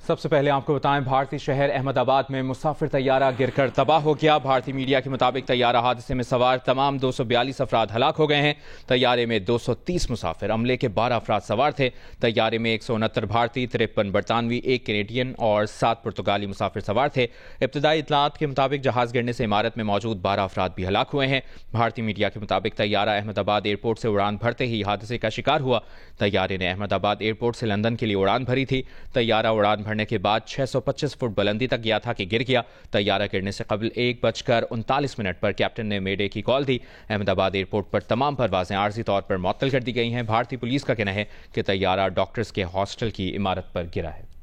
सबसे पहले आपको बताएं, भारतीय शहर अहमदाबाद में मुसाफिर तैयारा गिरकर तबाह हो गया। भारतीय मीडिया के मुताबिक तैयारा हादसे में सवार तमाम 242 अफराद हलाक हो गए हैं। तैयारे में 230 मुसाफिर, अमले के 12 अफराद सवार थे। तैयारे में 169 भारतीय, 53 बरतानवी, 1 कैनेडियन और 7 पुर्तगाली मुसाफिर सवार थे। इब्तदाई इतलात के मुताबिक जहाज गिरने से इमारत में मौजूद 12 अफराद भी हलाक हुए हैं। भारतीय मीडिया के मुताबिक तैयारा अहमदाबाद एयरपोर्ट से उड़ान भरते ही हादसे का शिकार हुआ। तैयारे ने अहमदाबाद एयरपोर्ट से लंदन के लिए उड़ान भरी थी। तैयारा उड़ान भरने के बाद 625 फुट बुलंदी तक गया था कि गिर गया। तैयारा गिरने से कबल 1:39 पर कैप्टन ने मेडे की कॉल दी। अहमदाबाद एयरपोर्ट पर तमाम परवाजें आर्जी तौर पर मुअत्तल कर दी गई हैं। भारतीय पुलिस का कहना है कि तैयारा डॉक्टर्स के हॉस्टल की इमारत पर गिरा है।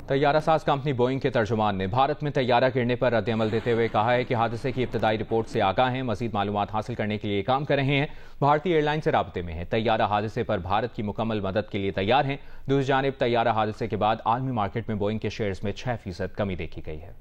तैयारा साज कंपनी बोइंग के तर्जुमान ने भारत में तैयारा गिरने पर रद्द-ए-अमल देते हुए कहा है कि हादसे की इब्तदाई रिपोर्ट से आगाह हैं, मजीद मालूमात हासिल करने के लिए काम कर रहे हैं। भारतीय एयरलाइन से राब्ते में है। तैयारा हादसे पर भारत की मुकम्मल मदद के लिए तैयार हैं। दूसरी जानिब तैयारा हादसे के बाद आलमी मार्केट में बोइंग के शेयर्स में 6% कमी देखी गई है।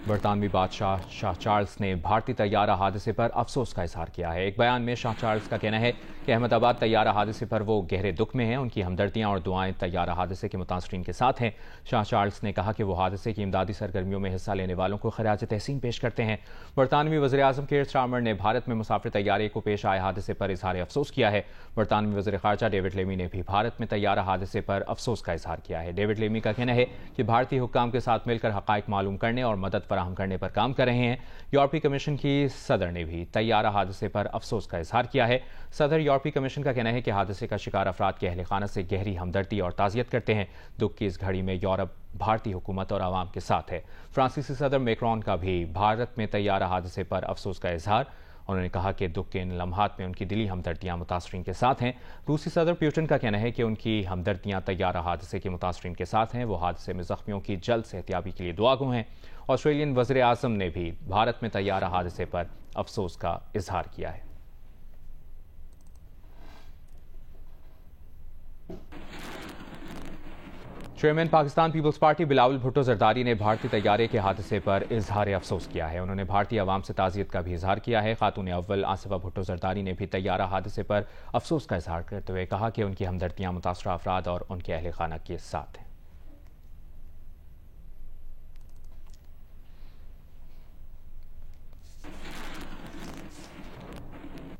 बरतानवी बादशाह शाह चार्ल्स ने भारतीय तैयारा हादसे पर अफसोस का इजहार किया है। एक बयान में शाह चार्ल्स का कहना है कि अहमदाबाद तैयारा हादसे पर वो गहरे दुख में हैं। उनकी हमदर्दियां और दुआएं तैयारा हादसे के मुतासरीन के साथ हैं। शाह चार्ल्स ने कहा कि वो हादसे की इमदादी सरगर्मियों में हिस्सा लेने वालों को खराज तहसीन पेश करते हैं। बरतानवी वज़ीर आज़म केयर स्टारमर ने भारत में मुसाफिर तैयारे को पेश आए हादसे पर इजहार अफसोस किया है। बरतानवी वज़ीर ख़ारजा डेविड लेमी ने भी भारत में तैयारा हादसे पर अफसोस का इजहार किया है। डेविड लेमी का कहना है कि भारतीय हुक्काम के साथ मिलकर हक़ाइक़ मालूम करने और मदद फराहम करने पर काम कर रहे हैं। यूरोपीय कमीशन की सदर ने भी तैयारा हादसे पर अफसोस का इजहार किया है। सदर यूरोपीय कमीशन का कहना है कि हादसे का शिकार अफराद के अहले खाना से गहरी हमदर्दी और ताज़ियत करते हैं। दुख की इस घड़ी में यूरोप भारतीय हुकूमत और आवाम के साथ है। फ्रांसीसी सदर मैक्रोन का भी भारत में तैयारा हादसे पर अफसोस का इजहार। उन्होंने कहा कि दुख के इन लम्हात में उनकी दिली हमदर्दियां मुतासरीन के साथ हैं। रूसी सदर पुतिन का कहना है कि उनकी हमदर्दियां तैयारा हादसे के मुतासरीन के साथ हैं। वो हादसे में जख्मियों की जल्द सेहतियाबी के लिए दुआगो हैं। ऑस्ट्रेलियन वज़ीर आज़म ने भी भारत में तैयारा हादसे पर अफसोस का इजहार किया है। चेयरमैन पाकिस्तान पीपल्स पार्टी बिलावल भुट्टो जरदारी ने भारतीय तैयारे के हादसे पर इजहार अफसोस किया है। उन्होंने भारतीय अवाम से ताज़ियत का भी इजहार किया है। खातून अव्वल आसिफा भुट्टो जरदारी ने भी तैयारा हादसे पर अफसोस का इजहार करते हुए कहा कि उनकी हमदर्दियां मुतासरा अफराद और उनके अहले खाना के साथ हैं।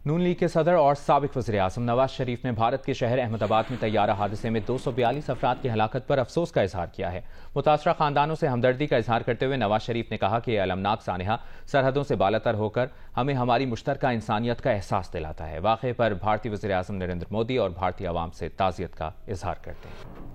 नून लीग के सदर और साबिक वज़ीर आज़म नवाज शरीफ ने भारत के शहर अहमदाबाद में तैयारा हादसे में 242 अफराद की हलाकत पर अफसोस का इजहार किया है। मुतासरा खानदानों से हमदर्दी का इजहार करते हुए नवाज शरीफ ने कहा कि यह अलमनाक सानहा सरहदों से बालातर होकर हमें हमारी मुश्तरका इंसानियत का एहसास दिलाता है। वाक़े पर भारतीय वज़ीर आज़म नरेंद्र मोदी और भारतीय अवाम से ताज़ियत का इजहार करते हैं।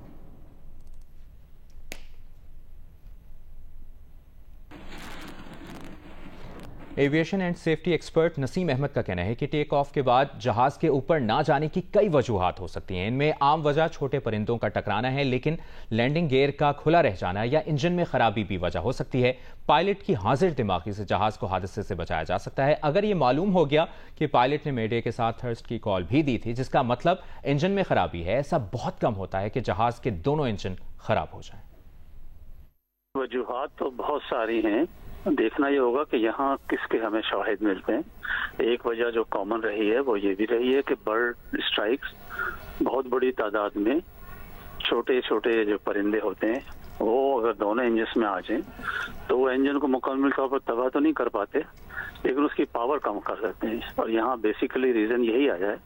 Aviation and safety expert Naseem Ahmed का कहना है कि टेक ऑफ के बाद जहाज के ऊपर ना जाने की कई वजूहात हो सकती हैं। इनमें आम वजह छोटे परिंदों का टकराना है, लेकिन लैंडिंग गियर का खुला रह जाना या इंजन में खराबी भी वजह हो सकती है। पायलट की हाजिर दिमागी से जहाज को हादसे से बचाया जा सकता है। अगर ये मालूम हो गया कि पायलट ने मेडे के साथ थर्स्ट की कॉल भी दी थी, जिसका मतलब इंजन में खराबी है, ऐसा बहुत कम होता है कि जहाज के दोनों इंजन खराब हो जाएं। वजूहात तो बहुत सारी हैं। देखना ये होगा कि यहाँ किसके हमें शाहिद मिलते हैं। एक वजह जो कॉमन रही है वो ये भी रही है कि बर्ड स्ट्राइक्स बहुत बड़ी तादाद में छोटे छोटे जो परिंदे होते हैं वो अगर दोनों इंजन में आ जाएं तो वो इंजन को मुकम्मल तौर पर तबाह तो नहीं कर पाते, लेकिन उसकी पावर कम कर सकते हैं। और यहाँ बेसिकली रीजन यही आया है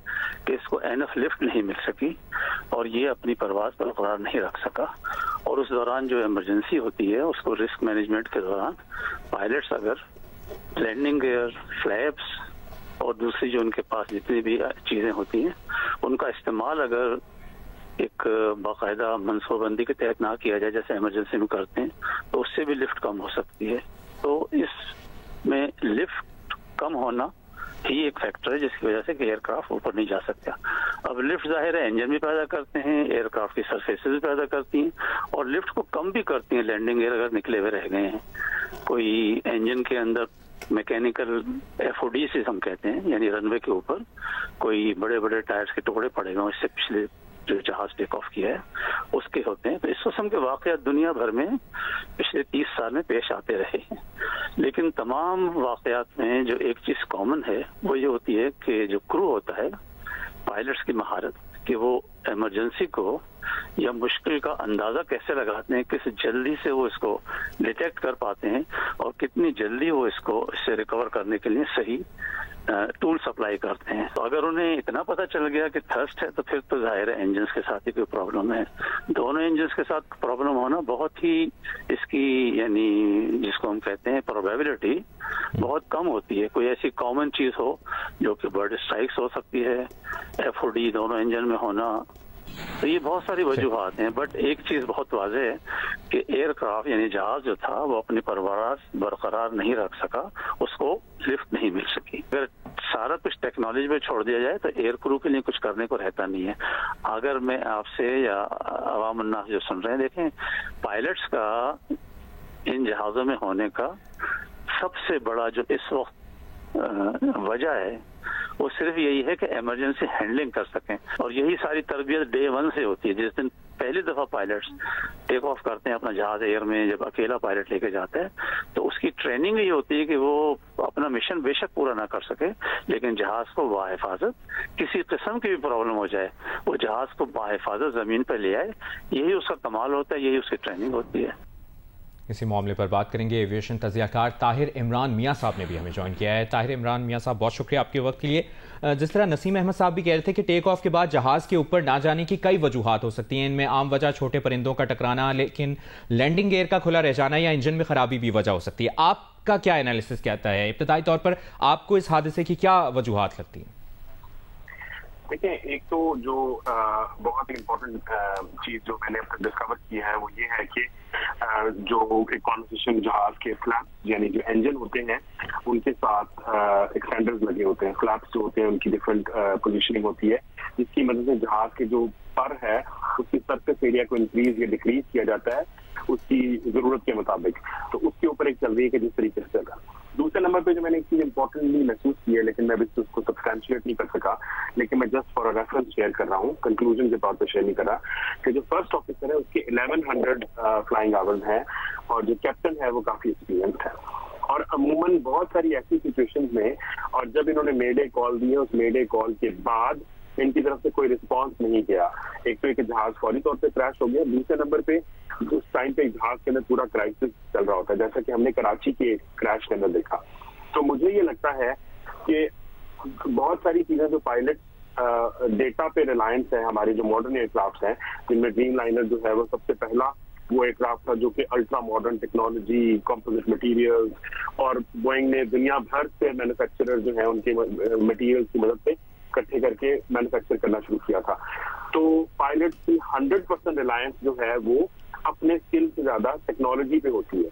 कि इसको एनफ लिफ्ट नहीं मिल सकी और ये अपनी परवाज बरकरार नहीं रख सका। और उस दौरान जो इमरजेंसी होती है उसको रिस्क मैनेजमेंट के दौरान पायलट्स अगर लैंडिंग गियर, फ्लैप्स और दूसरी जो उनके पास जितनी भी चीज़ें होती हैं उनका इस्तेमाल अगर एक बाकायदा मनसूबबंदी के तहत ना किया जाए जैसे इमरजेंसी में करते हैं तो उससे भी लिफ्ट कम हो सकती है। तो इसमें लिफ्ट कम होना ही एक फैक्टर है जिसकी वजह से कि एयरक्राफ्ट ऊपर नहीं जा सकता। अब लिफ्ट जाहिर है इंजन भी पैदा करते हैं, एयरक्राफ्ट की सरफेसेस भी पैदा करती हैं और लिफ्ट को कम भी करती हैं। लैंडिंग गियर अगर निकले हुए रह गए हैं, कोई इंजन के अंदर मैकेनिकल FODs हम कहते हैं, यानी रनवे के ऊपर कोई बड़े बड़े टायर्स के टुकड़े पड़े हुए इससे पिछले जो जहाज टेक ऑफ किया है उसके होते हैं। तो इस किस्म के वाकयात दुनिया भर में पिछले 30 साल में पेश आते रहे हैं। لیکن تمام واقعات میں جو ایک چیز کامن ہے وہ یہ ہوتی ہے کہ جو کرو ہوتا ہے، پائلٹس کی مہارت کہ وہ ایمرجنسی کو یا مشکل کا اندازہ کیسے لگاتے ہیں، کس جلدی سے وہ اس کو ڈیٹیکٹ کر پاتے ہیں اور کتنی جلدی وہ اس کو اس سے ریکور کرنے کے لیے صحیح ٹول سپلائی کرتے ہیں. تو اگر انہیں اتنا پتہ چل گیا کہ تھرسٹ ہے تو پھر تو ظاہر ہے انجنس کے ساتھ ہی کوئی پرابلم ہے. دونوں انجنس کے ساتھ پرابلم ہونا بہت ہی اس کی یعنی جس کو ہم کہتے ہیں پروبیبلٹی بہت کم ہوتی ہے. کوئی ایسی کامن چیز ہو جو کہ برڈ اسٹرائکس ہو سکتی ہے، FOD دونوں انجن میں ہونا، تو یہ بہت ساری وجوہات ہیں. بٹ ایک چیز بہت واضح ہے کہ ایئر کرافٹ یعنی جہاز جو تھا وہ اپنی پرواز برقرار نہیں رکھ سکا، اس کو لفٹ نہیں مل سکی. اگر سارا کچھ ٹیکنالوجی پہ چھوڑ دیا جائے تو ایئر کرو کے لیے کچھ کرنے کو رہتا نہیں ہے. اگر میں آپ سے یا عوام الناس جو سن رہے ہیں، دیکھیں پائلٹس کا ان جہازوں میں ہونے کا سب سے بڑا جو اس وقت وجہ ہے وہ صرف یہی ہے کہ ایمرجنسی ہینڈلنگ کر سکیں، اور یہی ساری تربیت ڈے 1 سے ہوتی ہے. جس دن پہلی دفعہ پائلٹس ٹیک آف کرتے ہیں اپنا جہاز ایئر میں، جب اکیلا پائلٹ لے کے جاتا ہے تو اس کی ٹریننگ یہ ہوتی ہے کہ وہ اپنا مشن بے شک پورا نہ کر سکے لیکن جہاز کو بحفاظت، کسی قسم کی بھی پرابلم ہو جائے وہ جہاز کو بحفاظت زمین پہ لے آئے. یہی اس کا کمال ہوتا ہے، یہی اس کی ٹریننگ ہوتی ہے. اسی معاملے پر بات کریں گے. ایویشن تجزیہ کار طاہر عمران میاں صاحب نے بھی ہمیں جوائن کیا ہے. طاہر عمران میاں صاحب، بہت شکریہ آپ کے وقت کے لیے. جس طرح نسیم احمد صاحب بھی کہہ رہے تھے کہ ٹیک آف کے بعد جہاز کے اوپر نہ جانے کی کئی وجوہات ہو سکتی ہیں، ان میں عام وجہ چھوٹے پرندوں کا ٹکرانا، لیکن لینڈنگ گیئر کا کھلا رہ جانا یا انجن میں خرابی بھی وجہ ہو سکتی ہے. آپ کا کیا انالیسس کہتا ہے؟ ابتدائی طور پر آپ کو اس حادثے کی کیا وجوہات لگتی ہیں؟ دیکھیں، ایک تو جو بہت ہی امپورٹنٹ چیز جو میں نے ڈسکور کی ہے وہ یہ ہے کہ جو ایک کانورسیشن جہاز کے فلیپس یعنی جو انجن ہوتے ہیں ان کے ساتھ ایکسٹینڈرز لگے ہوتے ہیں. فلیپس جو ہوتے ہیں ان کی ڈفرینٹ پوزیشننگ ہوتی ہے جس کی مدد سے جہاز کے جو پر ہے اس کی سرفیس ایریا کو انکریز یا ڈیکریز کیا جاتا ہے اس کی ضرورت کے مطابق. تو اس کے اوپر ایک چل رہی ہے کہ جس طریقے سے چل رہا ہے. دوسرے نمبر پہ جو میں نے ایک چیز امپورٹنٹلی محسوس کی ہے لیکن میں ابھی اس کو سبسٹینشیٹ نہیں کر سکا، لیکن میں جسٹ فار ریفرنس شیئر کر رہا ہوں، کنکلوژن کے طور پہ شیئر نہیں کر رہا، کہ جو فرسٹ آفیسر ہے اس کے 1100 فلائنگ آورز ہیں اور جو کیپٹن ہے وہ کافی ایکسپیرینسڈ ہے. اور عموماً بہت ساری ایسی سچویشنز میں اور جب انہوں نے میڈے کال دی ہے اس میڈے کال کے بعد ان کی طرف سے کوئی رسپانس نہیں کیا. ایک تو کہ جہاز فوری طور پہ کریش ہو گیا، دوسرے نمبر پہ اس ٹائم پہ جہاز کے اندر پورا کرائسس چل رہا ہوتا ہے جیسا کہ ہم نے کراچی کے کریش کے اندر دیکھا. تو مجھے یہ لگتا ہے کہ بہت ساری چیزیں جو پائلٹ ڈیٹا پہ ریلائنس ہے، ہماری جو ماڈرن ایئر کرافٹ ہیں جن میں ڈریم لائنر جو ہے وہ سب سے پہلا وہ ایئر کرافٹ تھا جو کہ ultra modern technology, composite material, اور بوئنگ نے دنیا بھر سے مینوفیکچرر جو ہیں ان کے مٹیریل کی مدد سے اکٹھے کر کے مینوفیکچر کرنا شروع کیا تھا. تو پائلٹ کی 100% ریلائنس جو ہے وہ اپنے اسکل سے زیادہ ٹیکنالوجی پہ ہوتی ہے.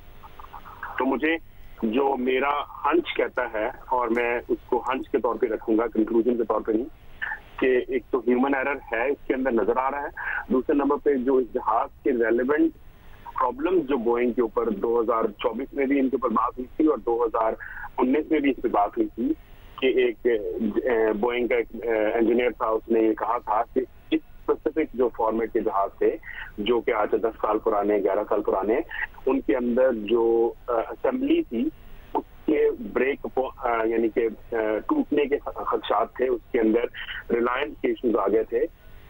تو مجھے جو میرا ہنچ کہتا ہے، اور میں اس کو ہنچ کے طور پہ رکھوں گا، کنکلوژن کے طور پہ نہیں، کہ ایک تو ہیومن ایرر ہے اس کے اندر نظر آ رہا ہے. دوسرے نمبر پہ جو اس جہاز کے ریلیونٹ پرابلم جو بوئنگ کے اوپر 2024 میں بھی ان کے اوپر بات ہوئی تھی اور 2019 میں بھی اس پہ بات ہوئی تھی کہ ایک بوئنگ کا ایک انجینئر تھا، اس نے یہ کہا تھا کہ اس اسپیسیفک جو فارمیٹ کے جہاز تھے جو کہ آج 10 سال پرانے، 11 سال پرانے، ان کے اندر جو اسمبلی تھی اس کے بریک یعنی کہ ٹوٹنے کے خدشات تھے، اس کے اندر ریلائنس کے ایشوز آ گئے تھے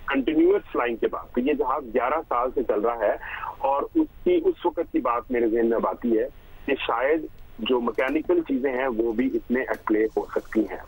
کنٹینیوس فلائنگ کے بعد. تو یہ جہاز 11 سال سے چل رہا ہے اور اس وقت کی بات میرے ذہن میں اب آتی ہے کہ شاید جو میکینیکل چیزیں ہیں وہ بھی اس میں ایٹ پلے ہو سکتی ہیں.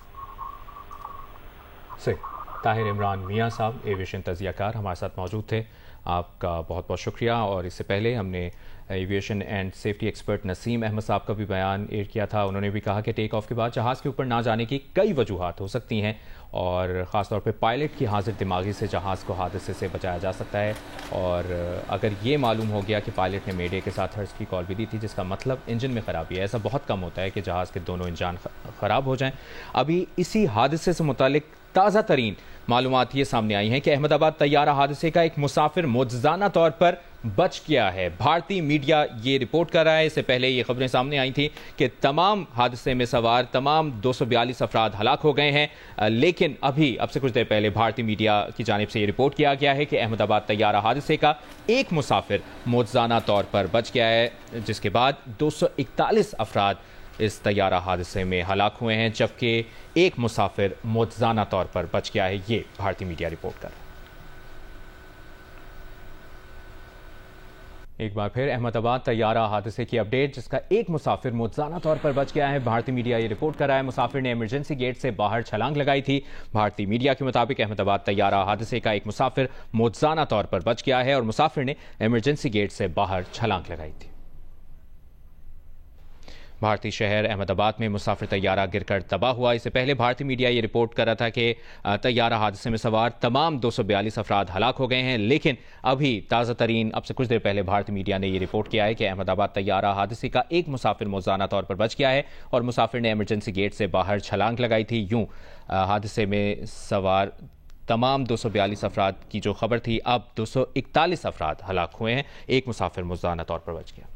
طاہر عمران میاں صاحب ایویشن تجزیہ کار ہمارے ساتھ موجود تھے. آپ کا بہت بہت شکریہ. اور اس سے پہلے ہم نے ایویشن اینڈ سیفٹی ایکسپرٹ نسیم احمد صاحب کا بھی بیان ایئر کیا تھا. انہوں نے بھی کہا کہ ٹیک آف کے بعد جہاز کے اوپر نہ جانے کی کئی وجوہات ہو سکتی ہیں اور خاص طور پہ پائلٹ کی حاضر دماغی سے جہاز کو حادثے سے بچایا جا سکتا ہے. اور اگر یہ معلوم ہو گیا کہ پائلٹ نے میڈے کے ساتھ ہرس کی کال بھی دی تھی جس کا مطلب انجن میں خرابی ہے، ایسا بہت کم ہوتا ہے کہ جہاز کے دونوں انجان خراب ہو جائیں. ابھی اسی حادثے سے متعلق تازہ ترین معلومات یہ سامنے آئی ہیں کہ احمد آباد طیارہ حادثے کا ایک مسافر معجزانہ طور پر بچ گیا ہے. بھارتی میڈیا یہ رپورٹ کر رہا ہے. اس سے پہلے یہ خبریں سامنے آئی تھیں کہ تمام حادثے میں سوار تمام 242 افراد ہلاک ہو گئے ہیں، لیکن اب سے کچھ دیر پہلے بھارتی میڈیا کی جانب سے یہ رپورٹ کیا گیا ہے کہ احمد آباد طیارہ حادثے کا ایک مسافر معجزانہ طور پر بچ گیا ہے، جس کے بعد 241 افراد इस तैयारा हादसे में हलाक हुए हैं, जबकि एक मुसाफिर मौजूदा तौर पर बच गया है। ये भारतीय मीडिया रिपोर्ट कर रहा है। एक बार फिर अहमदाबाद तैयारा हादसे की अपडेट, जिसका एक मुसाफिर मौजूदा तौर पर बच गया है। भारतीय मीडिया ये रिपोर्ट कर रहा है। मुसाफिर ने इमरजेंसी गेट से बाहर छलांग लगाई थी। भारतीय मीडिया के मुताबिक अहमदाबाद तैयारा हादसे का एक मुसाफिर मौजूदा तौर पर बच गया है और मुसाफिर ने इमरजेंसी गेट से बाहर छलांग लगाई थी। भारतीय शहर अहमदाबाद में मुसाफिर तैयारा गिरकर तबाह हुआ। इससे पहले भारतीय मीडिया ये रिपोर्ट कर रहा था कि तैयारा हादसे में सवार तमाम 242 अफराद हलाक हो गए हैं, लेकिन अभी ताज़ा तरीन अब से कुछ देर पहले भारतीय मीडिया ने ये रिपोर्ट किया है कि अहमदाबाद तैयारा हादसे का एक मुसाफिर मौजूदा तौर पर बच गया है और मुसाफिर ने इमरजेंसी गेट से बाहर छलांग लगाई थी। यूं हादसे में सवार तमाम 242 अफराद की जो खबर थी, अब 241 अफराद हलाक हुए हैं। एक मुसाफिर मौजूदा तौर पर बच गया।